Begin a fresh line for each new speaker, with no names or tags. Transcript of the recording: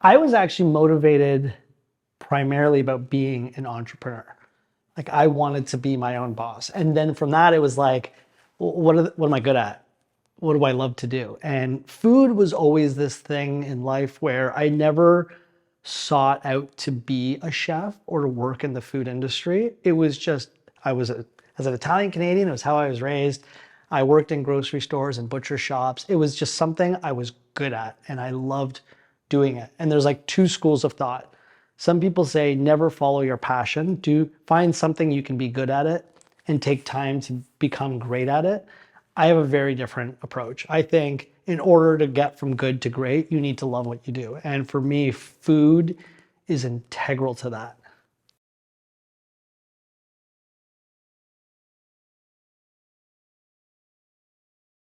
I was actually motivated primarily about being an entrepreneur. Like I wanted to be my own boss. And then from that, it was like, what am I good at? What do I love to do? And food was always this thing in life where I never sought out to be a chef or to work in the food industry. It was just, as an Italian Canadian, it was how I was raised. I worked in grocery stores and butcher shops. It was just something I was good at and I loved doing it. And there's like two schools of thought. Some people say never follow your passion. Do find something you can be good at it and take time to become great at it. I have a very different approach. I think in order to get from good to great, you need to love what you do. And for me, food is integral to that.